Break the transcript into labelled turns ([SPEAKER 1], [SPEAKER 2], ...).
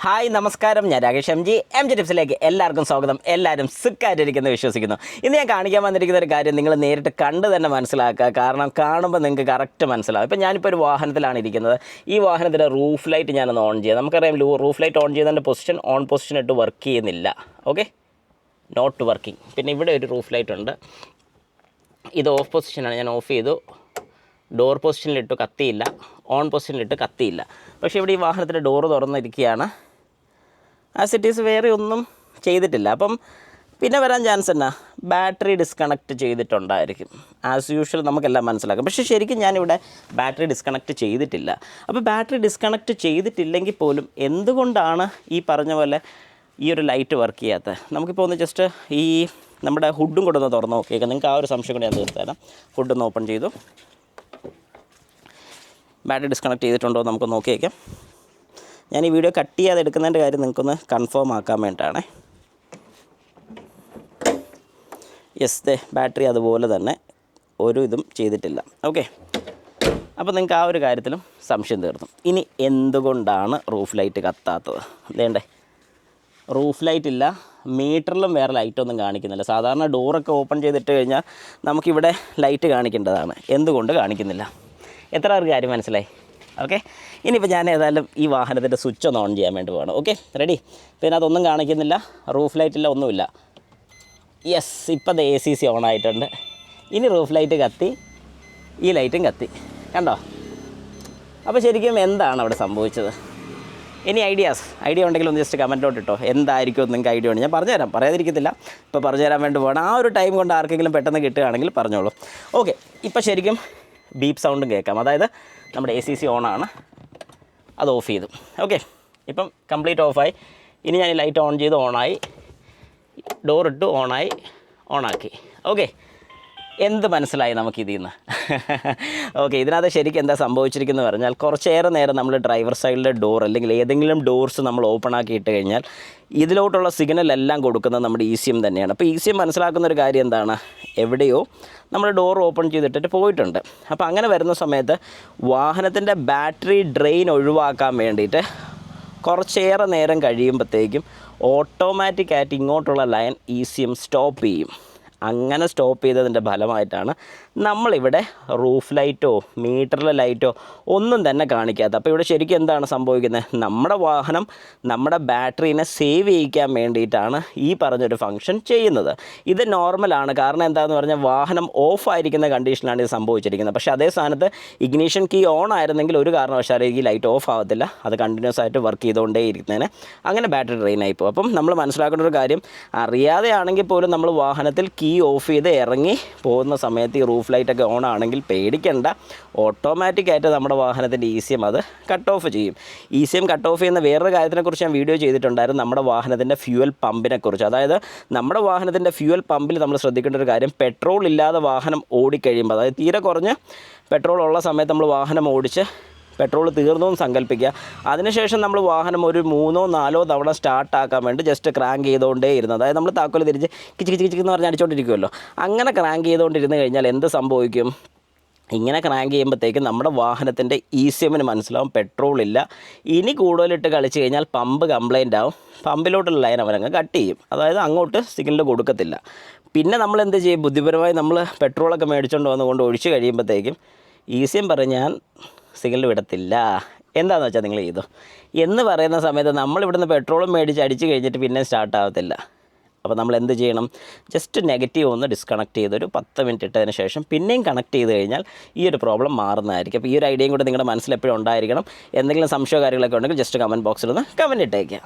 [SPEAKER 1] Hi നമസ്കാരം, ഞാൻ Rakesh M G ടിപ്സിലേക്ക് എല്ലാവർക്കും സ്വാഗതം. എല്ലാവരും സുഖമായിട്ടിരിക്കുന്നു വിശ്വസിക്കുന്നു. ഇന്ന് ഞാൻ കാണിക്കാൻ വന്നിരിക്കുന്ന ഒരു കാര്യം നിങ്ങൾ നേരിട്ട് കണ്ട് തന്നെ മനസ്സിലാക്കുക. കാരണം കാണുമ്പോൾ നിങ്ങൾക്ക് കറക്റ്റ് മനസ്സിലാവും. ഇപ്പം ഞാനിപ്പോൾ ഒരു വാഹനത്തിലാണ് ഇരിക്കുന്നത്. ഈ വാഹനത്തിൻ്റെ റൂഫ് ലൈറ്റ് ഞാനൊന്ന് ഓൺ ചെയ്യാം. നമുക്കറിയാം റൂഫ് ലൈറ്റ് ഓൺ ചെയ്യുന്നതിൻ്റെ പൊസിഷൻ ഓൺ പൊസിഷൻ ഇട്ട് വർക്ക് ചെയ്യുന്നില്ല. Okay, not working. പിന്നെ ഇവിടെ ഒരു റൂഫ് ലൈറ്റ് ഉണ്ട്, ഇത് ഓഫ് പൊസിഷനാണ്. ഞാൻ ഓഫ് ചെയ്തു. ഡോർ പൊസിഷനിലിട്ട് കത്തിയില്ല, ഓൺ പൊസിഷനിലിട്ട് കത്തിയില്ല. പക്ഷേ ഇവിടെ ഈ വാഹനത്തിൻ്റെ ഡോറ് തുറന്നിരിക്കുകയാണ്. ആസ് ഇറ്റ് ഈസ് വേറെ ഒന്നും ചെയ്തിട്ടില്ല. അപ്പം പിന്നെ വരാൻ ചാൻസ് എന്നാ, ബാറ്ററി ഡിസ്കണക്റ്റ് ചെയ്തിട്ടുണ്ടായിരിക്കും. ആസ് യൂഷ്വൽ നമുക്കെല്ലാം മനസ്സിലാക്കാം. പക്ഷേ ശരിക്കും ഞാനിവിടെ ബാറ്ററി ഡിസ്കണക്റ്റ് ചെയ്തിട്ടില്ല. അപ്പോൾ ബാറ്ററി ഡിസ്കണക്റ്റ് ചെയ്തിട്ടില്ലെങ്കിൽ പോലും എന്തുകൊണ്ടാണ് ഈ പറഞ്ഞ പോലെ ഈ ഒരു ലൈറ്റ് വർക്ക് ചെയ്യാത്തത്? നമുക്കിപ്പോൾ ഒന്ന് ജസ്റ്റ് ഈ നമ്മുടെ ഹുഡും കൂടെ ഒന്ന് തുറന്ന് നോക്കിയേക്കാം. നിങ്ങൾക്ക് ആ ഒരു സംശയം കൂടി ഞാൻ തീർത്തരാം. ഹുഡൊന്ന് ഓപ്പൺ ചെയ്തു. ബാറ്ററി ഡിസ്കണക്ട് ചെയ്തിട്ടുണ്ടോ എന്ന് നമുക്ക് നോക്കിയേക്കാം. ഞാൻ ഈ വീഡിയോ കട്ട് ചെയ്യാതെ എടുക്കുന്നതിൻ്റെ കാര്യം നിങ്ങൾക്കൊന്ന് കൺഫേം ആക്കാൻ വേണ്ടിയിട്ടാണ്. യെസ്, ബാറ്ററി അതുപോലെ തന്നെ ഒരു ഇതും ചെയ്തിട്ടില്ല. ഓക്കെ, അപ്പോൾ നിങ്ങൾക്ക് ആ ഒരു കാര്യത്തിലും സംശയം തീർന്നു. ഇനി എന്തുകൊണ്ടാണ് റൂഫ് ലൈറ്റ് കത്താത്തത്? വേണ്ടേ, റൂഫ് ലൈറ്റ് ഇല്ല, മീറ്ററിലും വേറെ ലൈറ്റൊന്നും കാണിക്കുന്നില്ല. സാധാരണ ഡോറൊക്കെ ഓപ്പൺ ചെയ്തിട്ട് കഴിഞ്ഞാൽ നമുക്കിവിടെ ലൈറ്റ് കാണിക്കേണ്ടതാണ്. എന്തുകൊണ്ട് കാണിക്കുന്നില്ല? എത്ര പേർക്ക് കാര്യം മനസ്സിലായി? ഓക്കെ, ഇനിയിപ്പോൾ ഞാൻ ഏതായാലും ഈ വാഹനത്തിൻ്റെ സ്വിച്ച് ഒന്ന് ഓൺ ചെയ്യാൻ വേണ്ടി പോകണം. Okay, ready? പിന്നെ അതൊന്നും കാണിക്കുന്നില്ല, റൂഫ് ലൈറ്റില്ല, ഒന്നുമില്ല. യെസ്, ഇപ്പോൾ അത് ACC ഓൺ ആയിട്ടുണ്ട്. ഇനി റൂഫ് ലൈറ്റ് കത്തി, ഈ ലൈറ്റും കത്തി. കണ്ടോ? അപ്പോൾ ശരിക്കും എന്താണ് അവിടെ സംഭവിച്ചത്? ഇനി ഐഡിയ ഉണ്ടെങ്കിൽ ഒന്ന് ജസ്റ്റ് കമൻറ്റോട്ട് ഇട്ടോ. എന്തായിരിക്കും നിങ്ങൾക്ക് ഐഡിയ ഉണ്ട്? ഞാൻ പറഞ്ഞുതരാം, പറയാതിരിക്കത്തില്ല. ഇപ്പോൾ പറഞ്ഞുതരാൻ വേണ്ടി പോകണം. ആ ഒരു ടൈം കൊണ്ട് ആർക്കെങ്കിലും പെട്ടെന്ന് കിട്ടുകയാണെങ്കിൽ പറഞ്ഞോളൂ. ഓക്കെ, ഇപ്പോൾ ശരിക്കും ബീപ്പ് സൗണ്ടും കേൾക്കാം. അതായത് നമ്മുടെ ACC ഓണാണ്, അത് ഓഫ് ചെയ്തു. ഓക്കെ, ഇപ്പം കംപ്ലീറ്റ് ഓഫായി. ഇനി ഞാൻ ഈ ലൈറ്റ് ഓൺ ചെയ്ത് ഓണായി, ഡോറിട്ട് ഓണാക്കി. ഓക്കെ, എന്ത് മനസ്സിലായി നമുക്കിതിൽ നിന്ന്? ഓക്കെ, ഇതിനകത്ത് ശരിക്കും എന്താ സംഭവിച്ചിരിക്കുന്നത് പറഞ്ഞാൽ, കുറച്ചേറെ നേരം നമ്മൾ ഡ്രൈവർ സൈഡിലെ ഡോർ അല്ലെങ്കിൽ ഏതെങ്കിലും ഡോർസ് നമ്മൾ ഓപ്പൺ ആക്കി ഇട്ട് കഴിഞ്ഞാൽ ഇതിലോട്ടുള്ള സിഗ്നൽ എല്ലാം കൊടുക്കുന്നത് നമ്മുടെ ECM തന്നെയാണ്. അപ്പോൾ ECM മനസ്സിലാക്കുന്ന ഒരു കാര്യം എന്താണ്, എവിടെയോ നമ്മൾ ഡോർ ഓപ്പൺ ചെയ്തിട്ടിട്ട് പോയിട്ടുണ്ട്. അപ്പോൾ അങ്ങനെ വരുന്ന സമയത്ത് വാഹനത്തിൻ്റെ ബാറ്ററി ഡ്രെയിൻ ഒഴിവാക്കാൻ വേണ്ടിയിട്ട് കുറച്ചേറെ നേരം കഴിയുമ്പോഴത്തേക്കും ഓട്ടോമാറ്റിക്കായിട്ട് ഇങ്ങോട്ടുള്ള ലൈൻ ECM സ്റ്റോപ്പ് ചെയ്യും. അങ്ങനെ സ്റ്റോപ്പ് ചെയ്തതിൻ്റെ ഫലമായിട്ടാണ് നമ്മളിവിടെ റൂഫ് ലൈറ്റോ മീറ്ററിലെ ലൈറ്റോ ഒന്നും തന്നെ കാണിക്കാത്ത. അപ്പോൾ ഇവിടെ ശരിക്കും എന്താണ് സംഭവിക്കുന്നത്? നമ്മുടെ വാഹനം നമ്മുടെ ബാറ്ററീനെ സേവ് ചെയ്യിക്കാൻ വേണ്ടിയിട്ടാണ് ഈ പറഞ്ഞൊരു ഫംഗ്ഷൻ ചെയ്യുന്നത്. ഇത് നോർമലാണ്. കാരണം എന്താണെന്ന് പറഞ്ഞാൽ വാഹനം ഓഫ് ആയിരിക്കുന്ന കണ്ടീഷനിലാണ് ഇത് സംഭവിച്ചിരിക്കുന്നത്. പക്ഷേ അതേ സ്ഥാനത്ത് ഇഗ്നീഷൻ കീ ഓൺ ആയിരുന്നെങ്കിൽ ഒരു കാരണവശാലും ഈ ലൈറ്റ് ഓഫ് ആവത്തില്ല, അത് കണ്ടിന്യൂസ് ആയിട്ട് വർക്ക് ചെയ്തുകൊണ്ടേ ഇരിക്കുന്നതിന് അങ്ങനെ ബാറ്ററി ഡ്രെയിൻ ആയി പോകും. അപ്പം നമ്മൾ മനസ്സിലാക്കേണ്ട ഒരു കാര്യം, അറിയാതെയാണെങ്കിൽ പോലും നമ്മൾ വാഹനത്തിൽ കീ ഓഫ് ചെയ്ത് ഇറങ്ങി പോകുന്ന സമയത്ത് ഈ റൂഫ് ലൈറ്റൊക്കെ ഓൺ ആണെങ്കിൽ പേടിക്കേണ്ട, ഓട്ടോമാറ്റിക്കായിട്ട് നമ്മുടെ വാഹനത്തിൻ്റെ ECM അത് കട്ട് ഓഫ് ചെയ്യും. ECM കട്ട് ഓഫ് ചെയ്യുന്ന വേറൊരു കാര്യത്തിനെക്കുറിച്ച് ഞാൻ വീഡിയോ ചെയ്തിട്ടുണ്ടായിരുന്നു, നമ്മുടെ വാഹനത്തിൻ്റെ ഫ്യൂവൽ പമ്പിനെക്കുറിച്ച്. അതായത് നമ്മുടെ വാഹനത്തിൻ്റെ ഫ്യൂവൽ പമ്പിൽ നമ്മൾ ശ്രദ്ധിക്കേണ്ട ഒരു കാര്യം, പെട്രോൾ ഇല്ലാതെ വാഹനം ഓടിക്കഴിയുമ്പോൾ, അതായത് തീരെ കുറഞ്ഞ് പെട്രോൾ ഉള്ള സമയത്ത് നമ്മൾ വാഹനം ഓടിച്ച് പെട്രോൾ തീർന്നു എന്ന് സങ്കല്പിക്കുക. അതിനുശേഷം നമ്മൾ വാഹനം ഒരു 3-4 തവണ സ്റ്റാർട്ടാക്കാൻ വേണ്ടി ജസ്റ്റ് ക്രാങ്ക് ചെയ്തുകൊണ്ടേ ഇരുന്നു. അതായത് നമ്മൾ താക്കോൽ തിരിച്ച് കിച്ച് കിച്ച് കിച്ച് എന്ന് പറഞ്ഞ് അടിച്ചുകൊണ്ടിരിക്കുമല്ലോ. അങ്ങനെ ക്രാങ്ക് ചെയ്തുകൊണ്ടിരുന്ന് കഴിഞ്ഞാൽ എന്ത് സംഭവിക്കും? ഇങ്ങനെ ക്രാങ്ക് ചെയ്യുമ്പോഴത്തേക്കും നമ്മുടെ വാഹനത്തിൻ്റെ ECMന് മനസ്സിലാവും പെട്രോൾ ഇല്ല. ഇനി കൂടുതലിട്ട് കളിച്ച് കഴിഞ്ഞാൽ പമ്പ് കംപ്ലൈൻ്റ് ആവും, പമ്പിലോട്ടുള്ള ലൈൻ അവരങ്ങ് കട്ട് ചെയ്യും. അതായത് അങ്ങോട്ട് സിഗ്നൽ കൊടുക്കത്തില്ല. പിന്നെ നമ്മൾ എന്ത് ചെയ്യും? ബുദ്ധിപരമായി നമ്മൾ പെട്രോളൊക്കെ മേടിച്ചുകൊണ്ട് വന്നുകൊണ്ട് ഒഴിച്ച് കഴിയുമ്പോഴത്തേക്കും ECM പറഞ്ഞ് ഞാൻ സിഗ്നൽ വിടത്തില്ല, എന്താണെന്ന് വെച്ചാൽ നിങ്ങൾ ചെയ്തോ എന്ന് പറയുന്ന സമയത്ത് നമ്മളിവിടുന്ന് പെട്രോളും മേടിച്ച് അടിച്ച് കഴിഞ്ഞിട്ട് പിന്നെ സ്റ്റാർട്ടാകത്തില്ല. അപ്പോൾ നമ്മൾ എന്ത് ചെയ്യണം? ജസ്റ്റ് നെഗറ്റീവ് ഒന്ന് ഡിസ്കണക്ട് ചെയ്തൊരു 10 മിനിറ്റ് ഇട്ടതിന് ശേഷം പിന്നെയും കണക്ട് ചെയ്ത് കഴിഞ്ഞാൽ ഈ ഒരു പ്രോബ്ലം മാറുന്നതായിരിക്കും. അപ്പോൾ ഈ ഒരു ഐഡിയയും കൂടെ നിങ്ങളുടെ മനസ്സിൽ എപ്പോഴും ഉണ്ടായിരിക്കണം. എന്തെങ്കിലും സംശയമോ കാര്യങ്ങളൊക്കെ ഉണ്ടെങ്കിൽ ജസ്റ്റ് കമൻറ്റ് ബോക്സിൽ ഒന്ന് കമൻറ്റ് ഇട്ടേക്കുക.